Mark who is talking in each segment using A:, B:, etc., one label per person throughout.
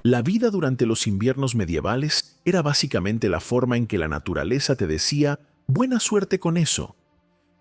A: La vida durante los inviernos medievales era básicamente la forma en que la naturaleza te decía «buena suerte con eso»,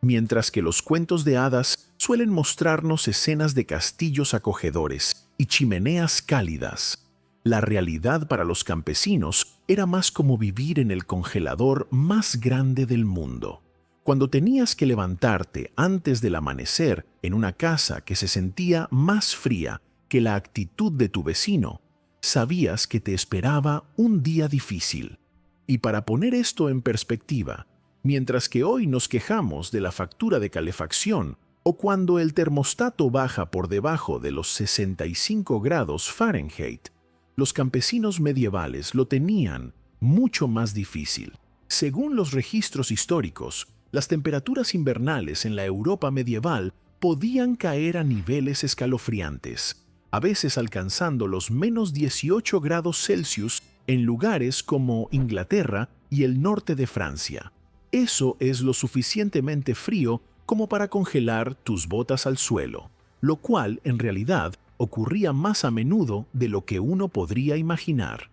A: mientras que los cuentos de hadas suelen mostrarnos escenas de castillos acogedores y chimeneas cálidas. La realidad para los campesinos era más como vivir en el congelador más grande del mundo. Cuando tenías que levantarte antes del amanecer en una casa que se sentía más fría que la actitud de tu vecino, sabías que te esperaba un día difícil. Y para poner esto en perspectiva, mientras que hoy nos quejamos de la factura de calefacción o cuando el termostato baja por debajo de los 65 grados Fahrenheit, los campesinos medievales lo tenían mucho más difícil. Según los registros históricos, las temperaturas invernales en la Europa medieval podían caer a niveles escalofriantes, a veces alcanzando los -18 grados Celsius en lugares como Inglaterra y el norte de Francia. Eso es lo suficientemente frío como para congelar tus botas al suelo, lo cual en realidad ocurría más a menudo de lo que uno podría imaginar.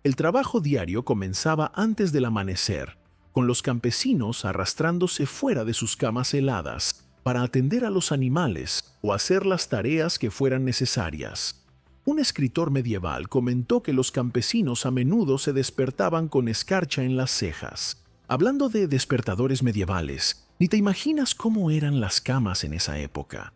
A: El trabajo diario comenzaba antes del amanecer, con los campesinos arrastrándose fuera de sus camas heladas para atender a los animales o hacer las tareas que fueran necesarias. Un escritor medieval comentó que los campesinos a menudo se despertaban con escarcha en las cejas. Hablando de despertadores medievales, ni te imaginas cómo eran las camas en esa época,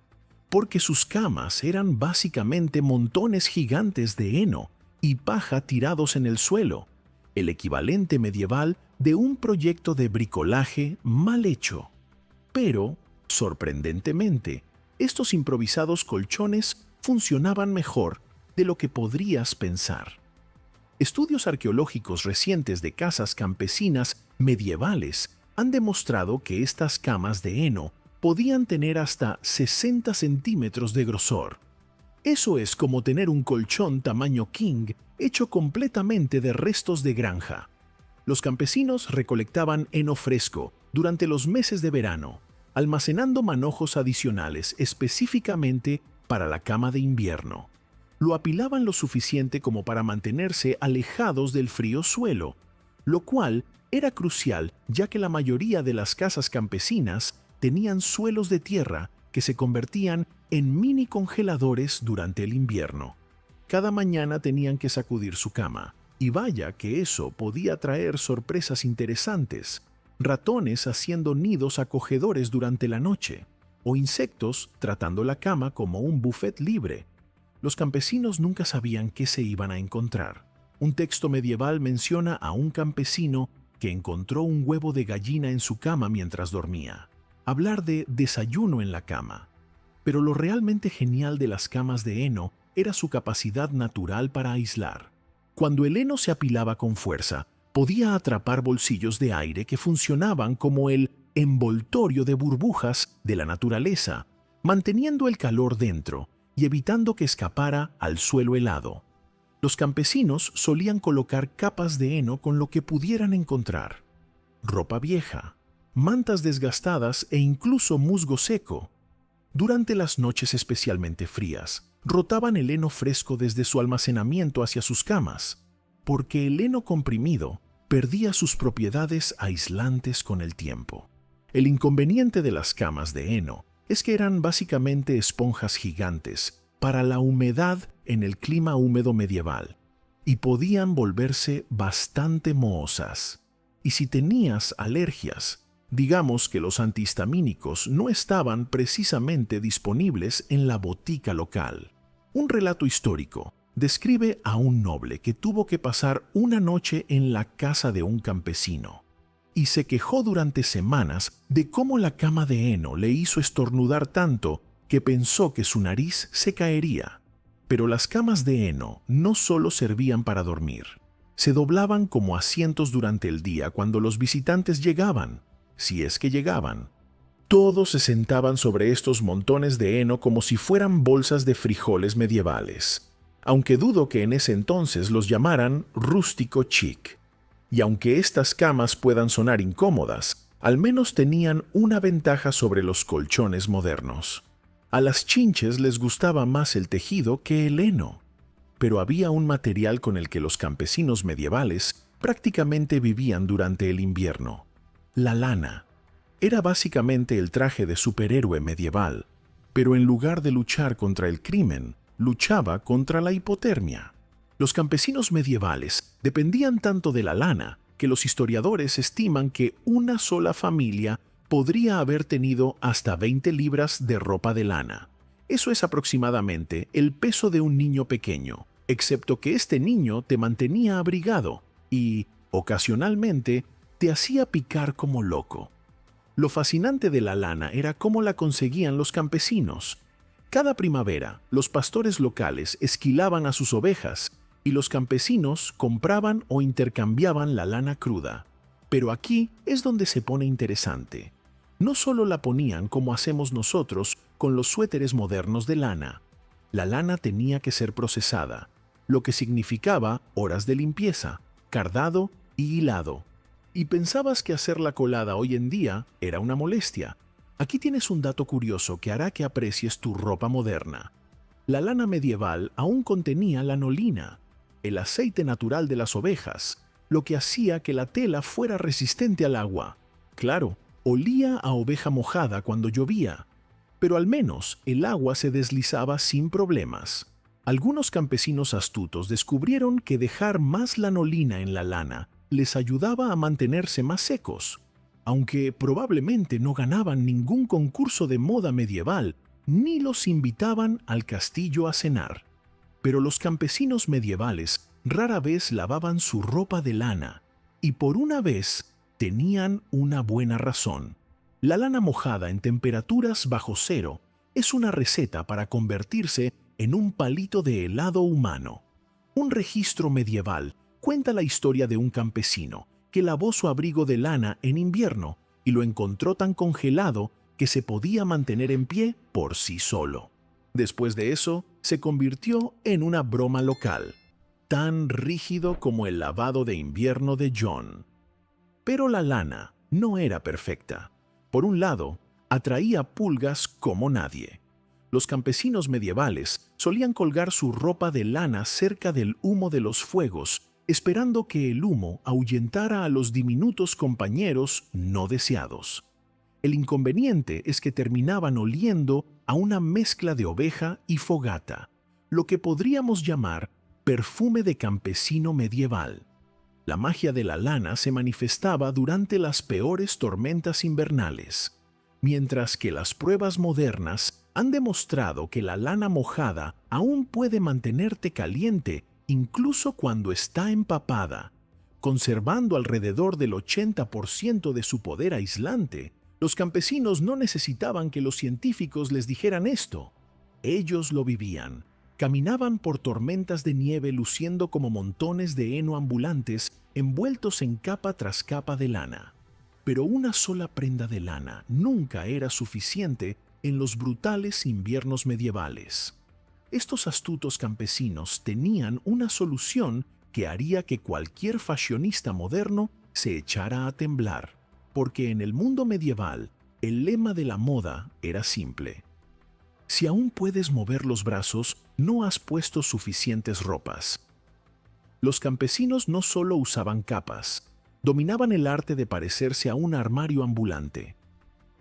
A: porque sus camas eran básicamente montones gigantes de heno y paja tirados en el suelo, el equivalente medieval de un proyecto de bricolaje mal hecho. Pero, sorprendentemente, estos improvisados colchones funcionaban mejor de lo que podrías pensar. Estudios arqueológicos recientes de casas campesinas medievales han demostrado que estas camas de heno podían tener hasta 60 centímetros de grosor. Eso es como tener un colchón tamaño king hecho completamente de restos de granja. Los campesinos recolectaban heno fresco durante los meses de verano, almacenando manojos adicionales específicamente para la cama de invierno. Lo apilaban lo suficiente como para mantenerse alejados del frío suelo, lo cual era crucial ya que la mayoría de las casas campesinas tenían suelos de tierra que se convertían en mini congeladores durante el invierno. Cada mañana tenían que sacudir su cama, y vaya que eso podía traer sorpresas interesantes. Ratones haciendo nidos acogedores durante la noche, o insectos tratando la cama como un buffet libre. Los campesinos nunca sabían qué se iban a encontrar. Un texto medieval menciona a un campesino que encontró un huevo de gallina en su cama mientras dormía. Hablar de desayuno en la cama. Pero lo realmente genial de las camas de heno era su capacidad natural para aislar. Cuando el heno se apilaba con fuerza, podía atrapar bolsillos de aire que funcionaban como el envoltorio de burbujas de la naturaleza, manteniendo el calor dentro y evitando que escapara al suelo helado. Los campesinos solían colocar capas de heno con lo que pudieran encontrar: ropa vieja, mantas desgastadas e incluso musgo seco. Durante las noches especialmente frías, rotaban el heno fresco desde su almacenamiento hacia sus camas, porque el heno comprimido perdía sus propiedades aislantes con el tiempo. El inconveniente de las camas de heno es que eran básicamente esponjas gigantes para la humedad en el clima húmedo medieval, y podían volverse bastante mohosas. Y si tenías alergias, digamos que los antihistamínicos no estaban precisamente disponibles en la botica local. Un relato histórico describe a un noble que tuvo que pasar una noche en la casa de un campesino y se quejó durante semanas de cómo la cama de heno le hizo estornudar tanto que pensó que su nariz se caería. Pero las camas de heno no solo servían para dormir. Se doblaban como asientos durante el día cuando los visitantes llegaban, si es que llegaban. Todos se sentaban sobre estos montones de heno como si fueran bolsas de frijoles medievales, aunque dudo que en ese entonces los llamaran rústico chic. Y aunque estas camas puedan sonar incómodas, al menos tenían una ventaja sobre los colchones modernos. A las chinches les gustaba más el tejido que el heno. Pero había un material con el que los campesinos medievales prácticamente vivían durante el invierno: la lana. Era básicamente el traje de superhéroe medieval, pero en lugar de luchar contra el crimen, luchaba contra la hipotermia. Los campesinos medievales dependían tanto de la lana que los historiadores estiman que una sola familia podría haber tenido hasta 20 libras de ropa de lana. Eso es aproximadamente el peso de un niño pequeño, excepto que este niño te mantenía abrigado y, ocasionalmente, te hacía picar como loco. Lo fascinante de la lana era cómo la conseguían los campesinos. Cada primavera, los pastores locales esquilaban a sus ovejas y los campesinos compraban o intercambiaban la lana cruda. Pero aquí es donde se pone interesante. No solo la ponían como hacemos nosotros con los suéteres modernos de lana. La lana tenía que ser procesada, lo que significaba horas de limpieza, cardado y hilado. ¿Y pensabas que hacer la colada hoy en día era una molestia? Aquí tienes un dato curioso que hará que aprecies tu ropa moderna. La lana medieval aún contenía lanolina, el aceite natural de las ovejas, lo que hacía que la tela fuera resistente al agua. Claro, olía a oveja mojada cuando llovía, pero al menos el agua se deslizaba sin problemas. Algunos campesinos astutos descubrieron que dejar más lanolina en la lana les ayudaba a mantenerse más secos. Aunque probablemente no ganaban ningún concurso de moda medieval, ni los invitaban al castillo a cenar. Pero los campesinos medievales rara vez lavaban su ropa de lana, y por una vez tenían una buena razón. La lana mojada en temperaturas bajo cero es una receta para convertirse en un palito de helado humano. Un registro medieval cuenta la historia de un campesino que lavó su abrigo de lana en invierno y lo encontró tan congelado que se podía mantener en pie por sí solo. Después de eso, se convirtió en una broma local, tan rígido como el lavado de invierno de John. Pero la lana no era perfecta. Por un lado, atraía pulgas como nadie. Los campesinos medievales solían colgar su ropa de lana cerca del humo de los fuegos, esperando que el humo ahuyentara a los diminutos compañeros no deseados. El inconveniente es que terminaban oliendo a una mezcla de oveja y fogata, lo que podríamos llamar perfume de campesino medieval. La magia de la lana se manifestaba durante las peores tormentas invernales, mientras que las pruebas modernas han demostrado que la lana mojada aún puede mantenerte caliente incluso cuando está empapada, conservando alrededor del 80% de su poder aislante. Los campesinos no necesitaban que los científicos les dijeran esto. Ellos lo vivían. Caminaban por tormentas de nieve luciendo como montones de heno ambulantes envueltos en capa tras capa de lana. Pero una sola prenda de lana nunca era suficiente en los brutales inviernos medievales. Estos astutos campesinos tenían una solución que haría que cualquier fashionista moderno se echara a temblar, porque en el mundo medieval el lema de la moda era simple: si aún puedes mover los brazos, no has puesto suficientes ropas. Los campesinos no solo usaban capas, dominaban el arte de parecerse a un armario ambulante.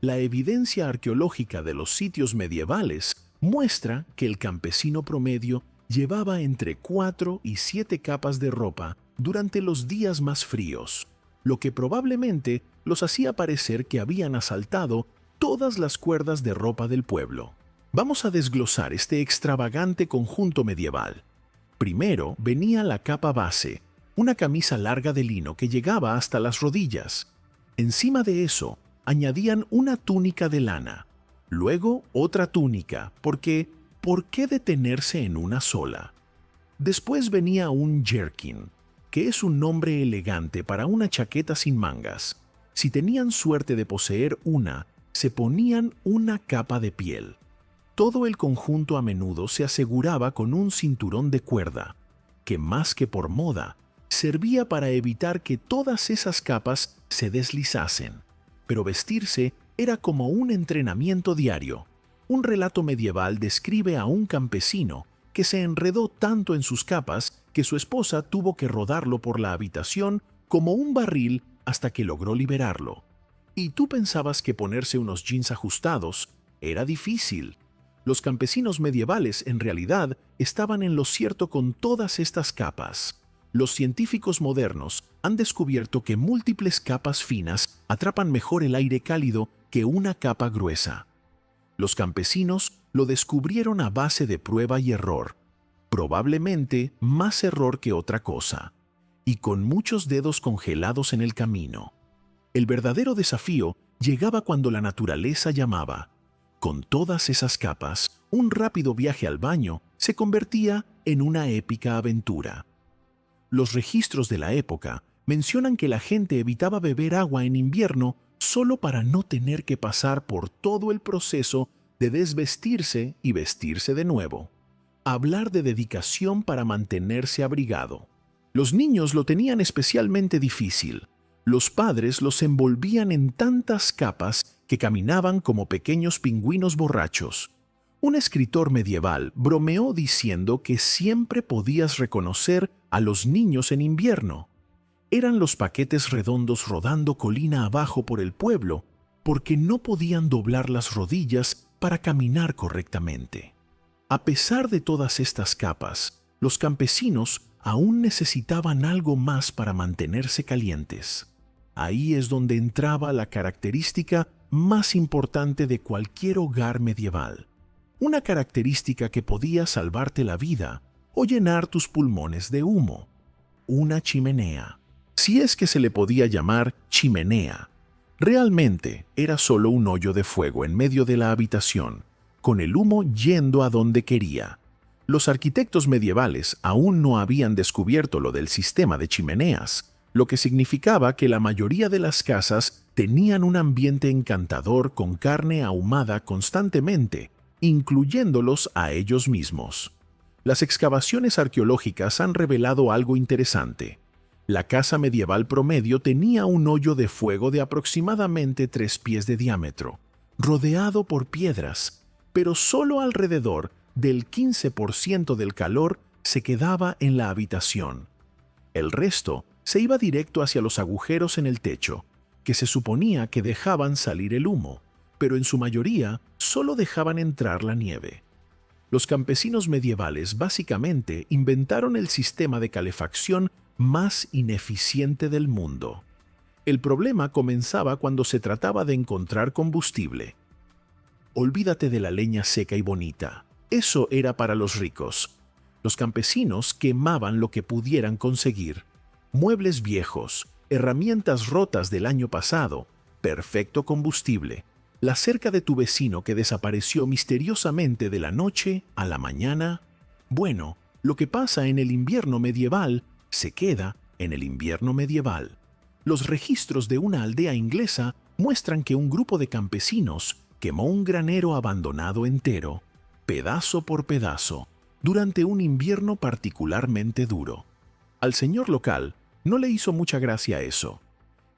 A: La evidencia arqueológica de los sitios medievales muestra que el campesino promedio llevaba entre 4 y 7 capas de ropa durante los días más fríos, lo que probablemente los hacía parecer que habían asaltado todas las cuerdas de ropa del pueblo. Vamos a desglosar este extravagante conjunto medieval. Primero venía la capa base, una camisa larga de lino que llegaba hasta las rodillas. Encima de eso, añadían una túnica de lana. Luego otra túnica, porque ¿por qué detenerse en una sola? Después venía un jerkin, que es un nombre elegante para una chaqueta sin mangas. Si tenían suerte de poseer una, se ponían una capa de piel. Todo el conjunto a menudo se aseguraba con un cinturón de cuerda, que más que por moda, servía para evitar que todas esas capas se deslizasen. Pero vestirse era como un entrenamiento diario. Un relato medieval describe a un campesino que se enredó tanto en sus capas que su esposa tuvo que rodarlo por la habitación como un barril hasta que logró liberarlo. Y tú pensabas que ponerse unos jeans ajustados era difícil. Los campesinos medievales en realidad estaban en lo cierto con todas estas capas. Los científicos modernos han descubierto que múltiples capas finas atrapan mejor el aire cálido que una capa gruesa. Los campesinos lo descubrieron a base de prueba y error, probablemente más error que otra cosa, y con muchos dedos congelados en el camino. El verdadero desafío llegaba cuando la naturaleza llamaba. Con todas esas capas, un rápido viaje al baño se convertía en una épica aventura. Los registros de la época mencionan que la gente evitaba beber agua en invierno solo para no tener que pasar por todo el proceso de desvestirse y vestirse de nuevo. Hablar de dedicación para mantenerse abrigado. Los niños lo tenían especialmente difícil. Los padres los envolvían en tantas capas que caminaban como pequeños pingüinos borrachos. Un escritor medieval bromeó diciendo que siempre podías reconocer a los niños en invierno. Eran los paquetes redondos rodando colina abajo por el pueblo, porque no podían doblar las rodillas para caminar correctamente. A pesar de todas estas capas, los campesinos aún necesitaban algo más para mantenerse calientes. Ahí es donde entraba la característica más importante de cualquier hogar medieval. Una característica que podía salvarte la vida o llenar tus pulmones de humo. Una chimenea. Si es que se le podía llamar chimenea. Realmente era solo un hoyo de fuego en medio de la habitación, con el humo yendo a donde quería. Los arquitectos medievales aún no habían descubierto lo del sistema de chimeneas, lo que significaba que la mayoría de las casas tenían un ambiente encantador con carne ahumada constantemente, incluyéndolos a ellos mismos. Las excavaciones arqueológicas han revelado algo interesante. La casa medieval promedio tenía un hoyo de fuego de aproximadamente 3 pies de diámetro, rodeado por piedras, pero solo alrededor del 15% del calor se quedaba en la habitación. El resto se iba directo hacia los agujeros en el techo, que se suponía que dejaban salir el humo, pero en su mayoría solo dejaban entrar la nieve. Los campesinos medievales básicamente inventaron el sistema de calefacción más ineficiente del mundo. El problema comenzaba cuando se trataba de encontrar combustible. Olvídate de la leña seca y bonita. Eso era para los ricos. Los campesinos quemaban lo que pudieran conseguir. Muebles viejos, herramientas rotas del año pasado, perfecto combustible. La cerca de tu vecino que desapareció misteriosamente de la noche a la mañana. Bueno, lo que pasa en el invierno medieval se queda en el invierno medieval. Los registros de una aldea inglesa muestran que un grupo de campesinos quemó un granero abandonado entero, pedazo por pedazo, durante un invierno particularmente duro. Al señor local no le hizo mucha gracia eso.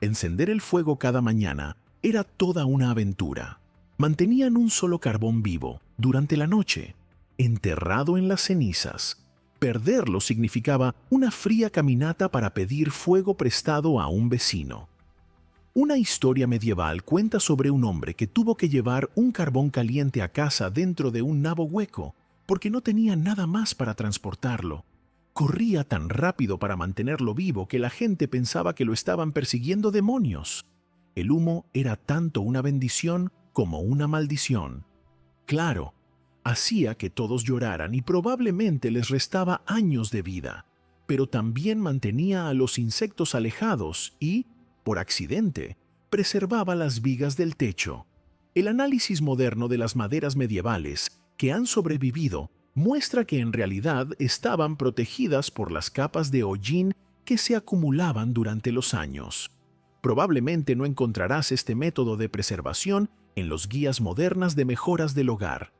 A: Encender el fuego cada mañana era toda una aventura. Mantenían un solo carbón vivo durante la noche, enterrado en las cenizas. Perderlo significaba una fría caminata para pedir fuego prestado a un vecino. Una historia medieval cuenta sobre un hombre que tuvo que llevar un carbón caliente a casa dentro de un nabo hueco porque no tenía nada más para transportarlo. Corría tan rápido para mantenerlo vivo que la gente pensaba que lo estaban persiguiendo demonios. El humo era tanto una bendición como una maldición. Claro, hacía que todos lloraran y probablemente les restaba años de vida, pero también mantenía a los insectos alejados y, por accidente, preservaba las vigas del techo. El análisis moderno de las maderas medievales que han sobrevivido muestra que en realidad estaban protegidas por las capas de hollín que se acumulaban durante los años. Probablemente no encontrarás este método de preservación en los guías modernas de mejoras del hogar.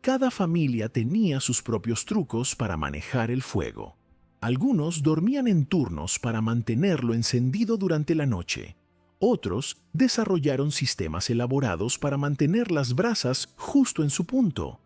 A: Cada familia tenía sus propios trucos para manejar el fuego. Algunos dormían en turnos para mantenerlo encendido durante la noche. Otros desarrollaron sistemas elaborados para mantener las brasas justo en su punto.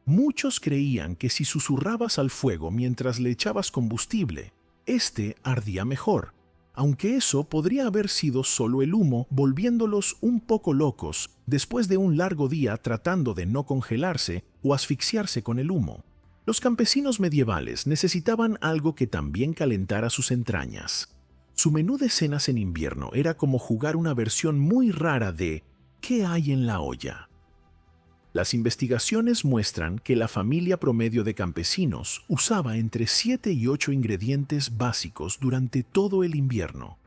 A: Muchos creían que si susurrabas al fuego mientras le echabas combustible, este ardía mejor, aunque eso podría haber sido solo el humo volviéndolos un poco locos después de un largo día tratando de no congelarse o asfixiarse con el humo. Los campesinos medievales necesitaban algo que también calentara sus entrañas. Su menú de cenas en invierno era como jugar una versión muy rara de ¿qué hay en la olla? Las investigaciones muestran que la familia promedio de campesinos usaba entre 7 y 8 ingredientes básicos durante todo el invierno,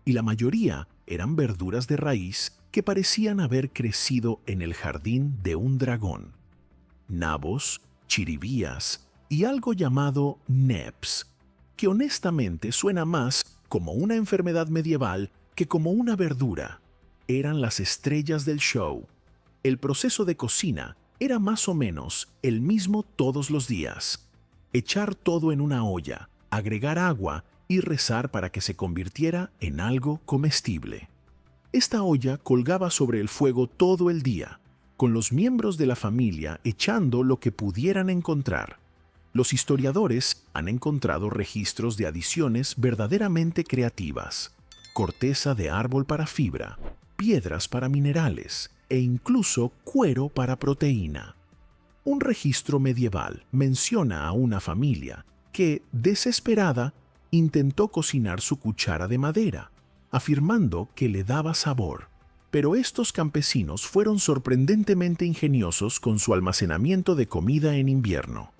A: y la mayoría eran verduras de raíz que parecían haber crecido en el jardín de un dragón. Nabos, chiribías y algo llamado neps, que honestamente suena más como una enfermedad medieval que como una verdura, eran las estrellas del show. El proceso de cocina era más o menos el mismo todos los días. Echar todo en una olla, agregar agua y rezar para que se convirtiera en algo comestible. Esta olla colgaba sobre el fuego todo el día, con los miembros de la familia echando lo que pudieran encontrar. Los historiadores han encontrado registros de adiciones verdaderamente creativas: corteza de árbol para fibra, piedras para minerales e incluso cuero para proteína. Un registro medieval menciona a una familia que, desesperada, intentó cocinar su cuchara de madera, afirmando que le daba sabor. Pero estos campesinos fueron sorprendentemente ingeniosos con su almacenamiento de comida en invierno.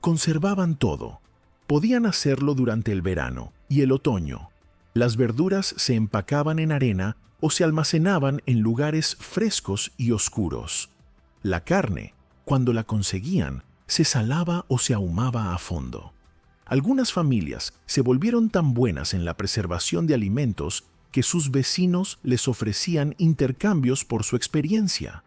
A: Conservaban todo. Podían hacerlo durante el verano y el otoño. Las verduras se empacaban en arena o se almacenaban en lugares frescos y oscuros. La carne, cuando la conseguían, se salaba o se ahumaba a fondo. Algunas familias se volvieron tan buenas en la preservación de alimentos que sus vecinos les ofrecían intercambios por su experiencia.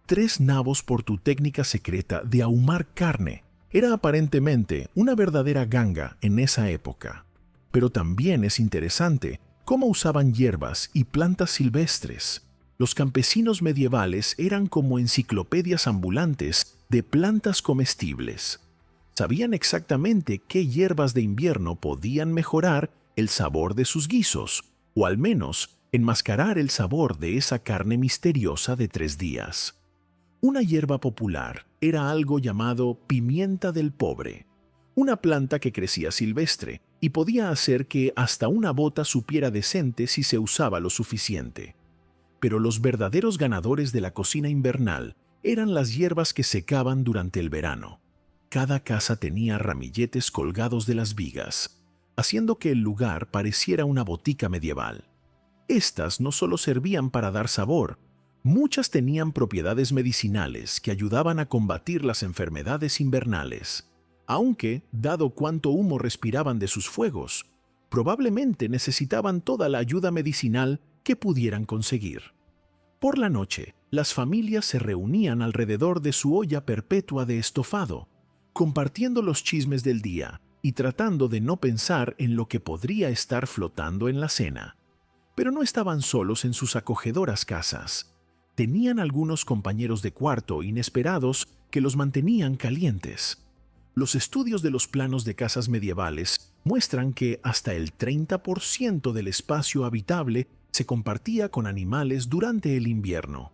A: 3 nabos por tu técnica secreta de ahumar carne era aparentemente una verdadera ganga en esa época. Pero también es interesante cómo usaban hierbas y plantas silvestres. Los campesinos medievales eran como enciclopedias ambulantes de plantas comestibles. Sabían exactamente qué hierbas de invierno podían mejorar el sabor de sus guisos, o al menos enmascarar el sabor de esa carne misteriosa de 3 días. Una hierba popular era algo llamado pimienta del pobre, una planta que crecía silvestre y podía hacer que hasta una bota supiera decente si se usaba lo suficiente. Pero los verdaderos ganadores de la cocina invernal eran las hierbas que secaban durante el verano. Cada casa tenía ramilletes colgados de las vigas, haciendo que el lugar pareciera una botica medieval. Estas no solo servían para dar sabor, muchas tenían propiedades medicinales que ayudaban a combatir las enfermedades invernales. Aunque, dado cuánto humo respiraban de sus fuegos, probablemente necesitaban toda la ayuda medicinal que pudieran conseguir. Por la noche, las familias se reunían alrededor de su olla perpetua de estofado, compartiendo los chismes del día y tratando de no pensar en lo que podría estar flotando en la cena. Pero no estaban solos en sus acogedoras casas. Tenían algunos compañeros de cuarto inesperados que los mantenían calientes. Los estudios de los planos de casas medievales muestran que hasta el 30% del espacio habitable se compartía con animales durante el invierno.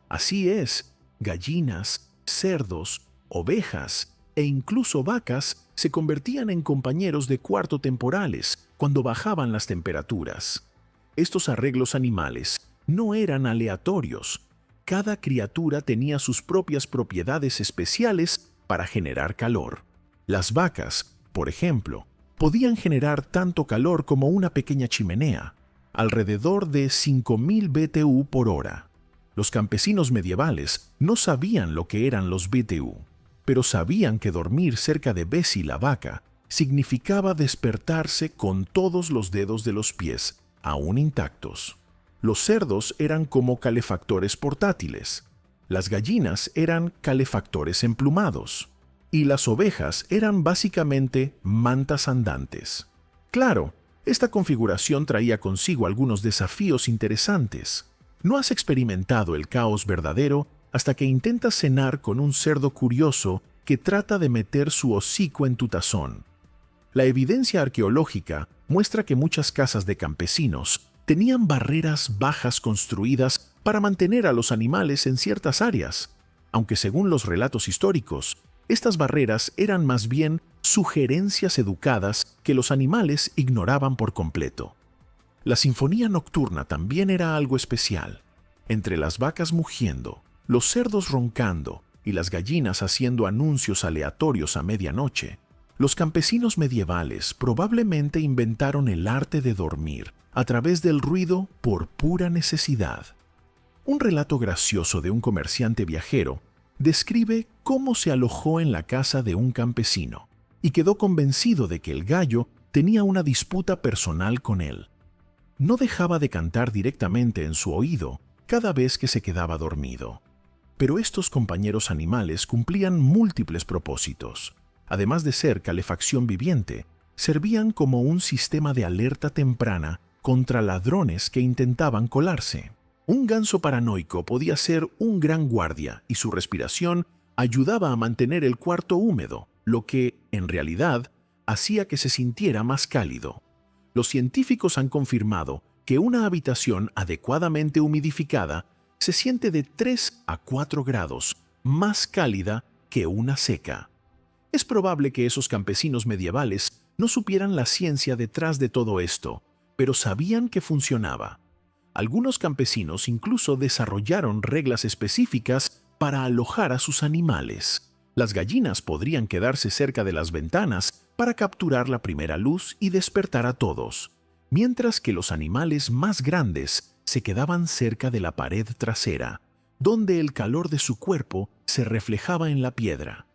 A: Así es, gallinas, cerdos, ovejas e incluso vacas se convertían en compañeros de cuarto temporales cuando bajaban las temperaturas. Estos arreglos animales no eran aleatorios. Cada criatura tenía sus propias propiedades especiales para generar calor. Las vacas, por ejemplo, podían generar tanto calor como una pequeña chimenea, alrededor de 5000 BTU por hora. Los campesinos medievales no sabían lo que eran los BTU, pero sabían que dormir cerca de Bessie la vaca significaba despertarse con todos los dedos de los pies aún intactos. Los cerdos eran como calefactores portátiles, las gallinas eran calefactores emplumados, y las ovejas eran básicamente mantas andantes. Claro, esta configuración traía consigo algunos desafíos interesantes. No has experimentado el caos verdadero hasta que intentas cenar con un cerdo curioso que trata de meter su hocico en tu tazón. La evidencia arqueológica muestra que muchas casas de campesinos tenían barreras bajas construidas para mantener a los animales en ciertas áreas, aunque según los relatos históricos, estas barreras eran más bien sugerencias educadas que los animales ignoraban por completo. La sinfonía nocturna también era algo especial. Entre las vacas mugiendo, los cerdos roncando y las gallinas haciendo anuncios aleatorios a medianoche, los campesinos medievales probablemente inventaron el arte de dormir a través del ruido por pura necesidad. Un relato gracioso de un comerciante viajero describe cómo se alojó en la casa de un campesino y quedó convencido de que el gallo tenía una disputa personal con él. No dejaba de cantar directamente en su oído cada vez que se quedaba dormido. Pero estos compañeros animales cumplían múltiples propósitos. Además de ser calefacción viviente, servían como un sistema de alerta temprana contra ladrones que intentaban colarse. Un ganso paranoico podía ser un gran guardia y su respiración ayudaba a mantener el cuarto húmedo, lo que, en realidad, hacía que se sintiera más cálido. Los científicos han confirmado que una habitación adecuadamente humidificada se siente de 3 a 4 grados más cálida que una seca. Es probable que esos campesinos medievales no supieran la ciencia detrás de todo esto, pero sabían que funcionaba. Algunos campesinos incluso desarrollaron reglas específicas para alojar a sus animales. Las gallinas podrían quedarse cerca de las ventanas para capturar la primera luz y despertar a todos, mientras que los animales más grandes se quedaban cerca de la pared trasera, donde el calor de su cuerpo se reflejaba en la piedra.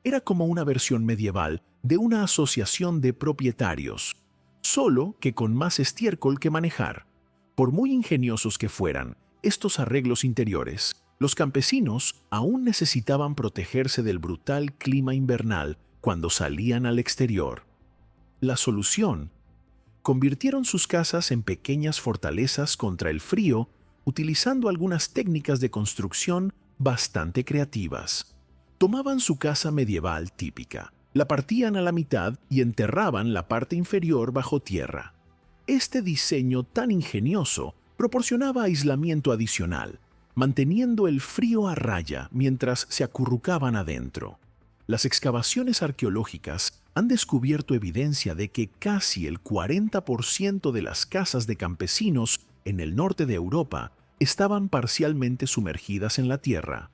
A: Era como una versión medieval de una asociación de propietarios, solo que con más estiércol que manejar. Por muy ingeniosos que fueran estos arreglos interiores, los campesinos aún necesitaban protegerse del brutal clima invernal cuando salían al exterior. La solución: convirtieron sus casas en pequeñas fortalezas contra el frío, utilizando algunas técnicas de construcción bastante creativas. Tomaban su casa medieval típica, la partían a la mitad y enterraban la parte inferior bajo tierra. Este diseño tan ingenioso proporcionaba aislamiento adicional, manteniendo el frío a raya mientras se acurrucaban adentro. Las excavaciones arqueológicas han descubierto evidencia de que casi el 40% de las casas de campesinos en el norte de Europa estaban parcialmente sumergidas en la tierra.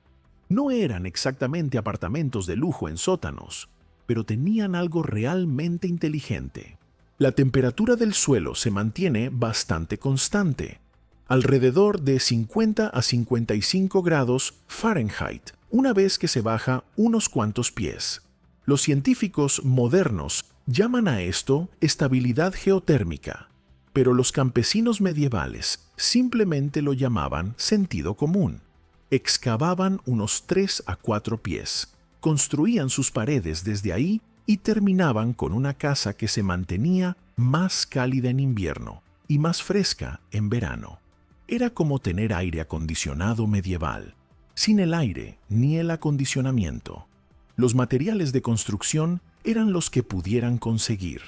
A: No eran exactamente apartamentos de lujo en sótanos, pero tenían algo realmente inteligente. La temperatura del suelo se mantiene bastante constante, alrededor de 50 a 55 grados Fahrenheit, una vez que se baja unos cuantos pies. Los científicos modernos llaman a esto estabilidad geotérmica, pero los campesinos medievales simplemente lo llamaban sentido común. Excavaban unos 3 a 4 pies, construían sus paredes desde ahí y terminaban con una casa que se mantenía más cálida en invierno y más fresca en verano. Era como tener aire acondicionado medieval, sin el aire ni el acondicionamiento. Los materiales de construcción eran los que pudieran conseguir: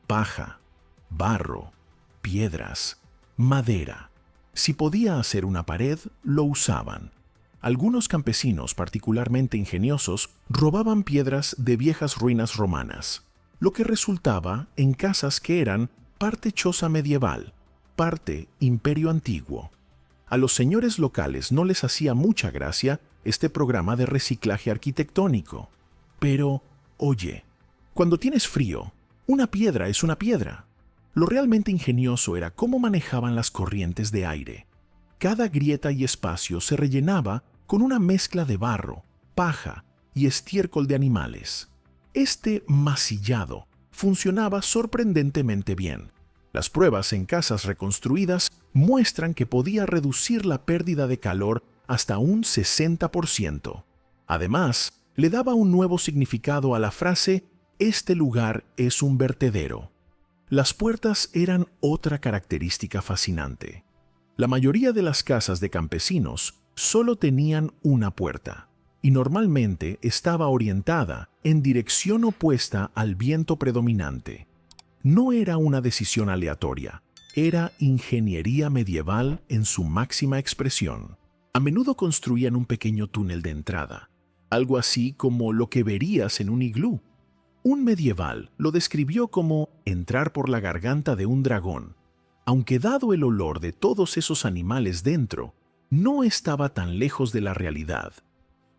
A: paja, barro, piedras, madera. Si podía hacer una pared, lo usaban. Algunos campesinos particularmente ingeniosos robaban piedras de viejas ruinas romanas, lo que resultaba en casas que eran parte choza medieval, parte imperio antiguo. A los señores locales no les hacía mucha gracia este programa de reciclaje arquitectónico. Pero, oye, cuando tienes frío, una piedra es una piedra. Lo realmente ingenioso era cómo manejaban las corrientes de aire. Cada grieta y espacio se rellenaba con una mezcla de barro, paja y estiércol de animales. Este masillado funcionaba sorprendentemente bien. Las pruebas en casas reconstruidas muestran que podía reducir la pérdida de calor hasta un 60%. Además, le daba un nuevo significado a la frase «este lugar es un vertedero». Las puertas eran otra característica fascinante. La mayoría de las casas de campesinos solo tenían una puerta. y normalmente estaba orientada en dirección opuesta al viento predominante. No era una decisión aleatoria, era ingeniería medieval en su máxima expresión. A menudo construían un pequeño túnel de entrada, algo así como lo que verías en un iglú. Un medieval lo describió como entrar por la garganta de un dragón, aunque dado el olor de todos esos animales dentro, no estaba tan lejos de la realidad.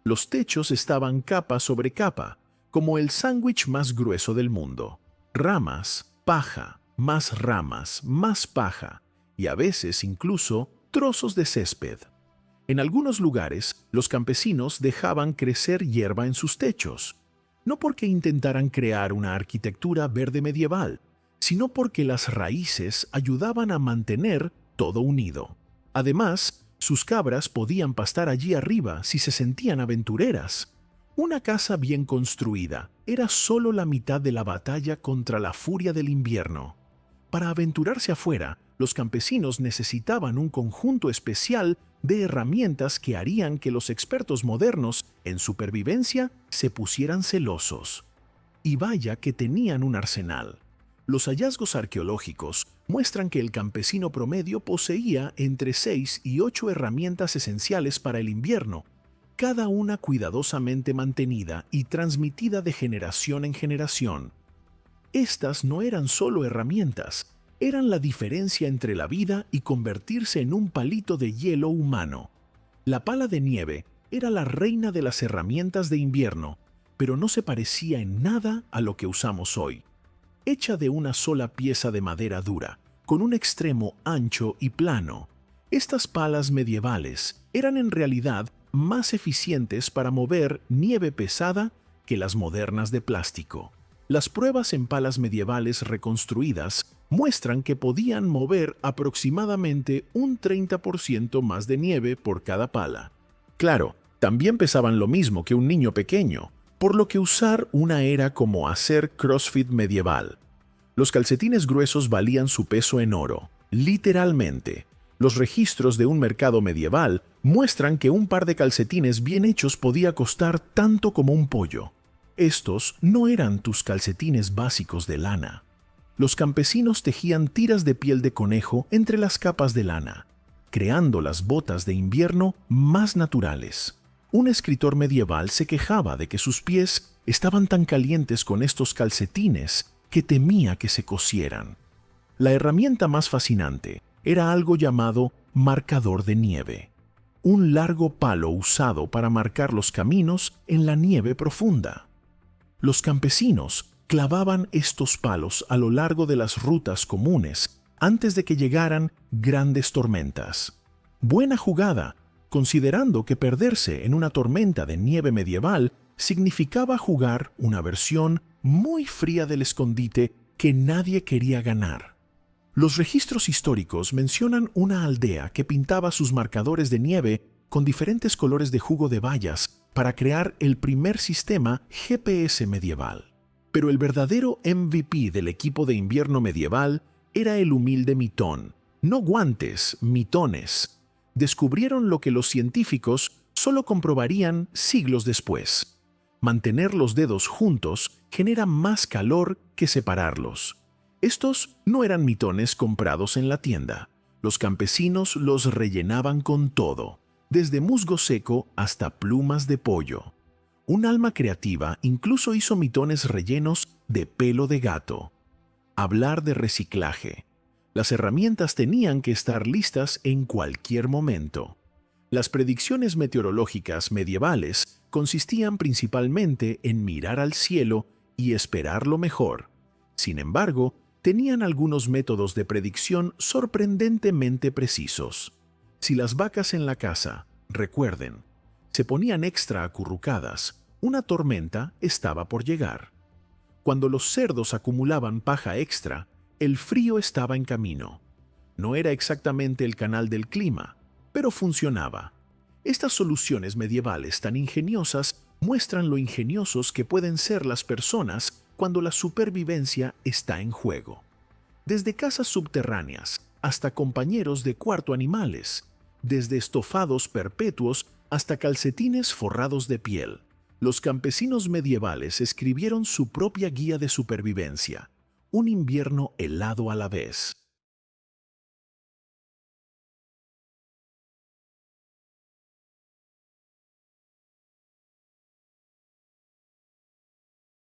A: Los techos estaban capa sobre capa, como el sándwich más grueso del mundo. Ramas, paja, más paja, y a veces incluso trozos de césped. En algunos lugares, los campesinos dejaban crecer hierba en sus techos, no porque intentaran crear una arquitectura verde medieval, sino porque las raíces ayudaban a mantener todo unido. Además, sus cabras podían pastar allí arriba si se sentían aventureras. Una casa bien construida era solo la mitad de la batalla contra la furia del invierno. Para aventurarse afuera, los campesinos necesitaban un conjunto especial de herramientas que harían que los expertos modernos en supervivencia se pusieran celosos. Y vaya que tenían un arsenal. Los hallazgos arqueológicos muestran que el campesino promedio poseía entre 6 y 8 herramientas esenciales para el invierno, cada una cuidadosamente mantenida y transmitida de generación en generación. Estas no eran solo herramientas, eran la diferencia entre la vida y convertirse en un palito de hielo humano. La pala de nieve era la reina de las herramientas de invierno, pero no se parecía en nada a lo que usamos hoy. Hecha de una sola pieza de madera dura, con un extremo ancho y plano, estas palas medievales eran en realidad más eficientes para mover nieve pesada que las modernas de plástico. Las pruebas en palas medievales reconstruidas muestran que podían mover aproximadamente un 30% más de nieve por cada pala. Claro, también pesaban lo mismo que un niño pequeño, por lo que usar una era como hacer CrossFit medieval. Los calcetines gruesos valían su peso en oro, literalmente. Los registros de un mercado medieval muestran que un par de calcetines bien hechos podía costar tanto como un pollo. Estos no eran tus calcetines básicos de lana. Los campesinos tejían tiras de piel de conejo entre las capas de lana, creando las botas de invierno más naturales. Un escritor medieval se quejaba de que sus pies estaban tan calientes con estos calcetines que temía que se cocieran. La herramienta más fascinante era algo llamado marcador de nieve, un largo palo usado para marcar los caminos en la nieve profunda. Los campesinos clavaban estos palos a lo largo de las rutas comunes antes de que llegaran grandes tormentas. Buena jugada, considerando que perderse en una tormenta de nieve medieval significaba jugar una versión muy fría del escondite que nadie quería ganar. Los registros históricos mencionan una aldea que pintaba sus marcadores de nieve con diferentes colores de jugo de bayas para crear el primer sistema GPS medieval. Pero el verdadero MVP del equipo de invierno medieval era el humilde mitón. No guantes, mitones. Descubrieron lo que los científicos solo comprobarían siglos después. Mantener los dedos juntos genera más calor que separarlos. Estos no eran mitones comprados en la tienda. Los campesinos los rellenaban con todo, desde musgo seco hasta plumas de pollo. Un alma creativa incluso hizo mitones rellenos de pelo de gato. Hablar de reciclaje. Las herramientas tenían que estar listas en cualquier momento. Las predicciones meteorológicas medievales consistían principalmente en mirar al cielo y esperar lo mejor. Sin embargo, tenían algunos métodos de predicción sorprendentemente precisos. Si las vacas en la casa, recuerden, se ponían extra acurrucadas, una tormenta estaba por llegar. Cuando los cerdos acumulaban paja extra, el frío estaba en camino. No era exactamente el canal del clima, pero funcionaba. Estas soluciones medievales tan ingeniosas muestran lo ingeniosos que pueden ser las personas cuando la supervivencia está en juego. Desde casas subterráneas hasta compañeros de cuarto animales, desde estofados perpetuos hasta calcetines forrados de piel. Los campesinos medievales escribieron su propia guía de supervivencia, un invierno helado a la vez.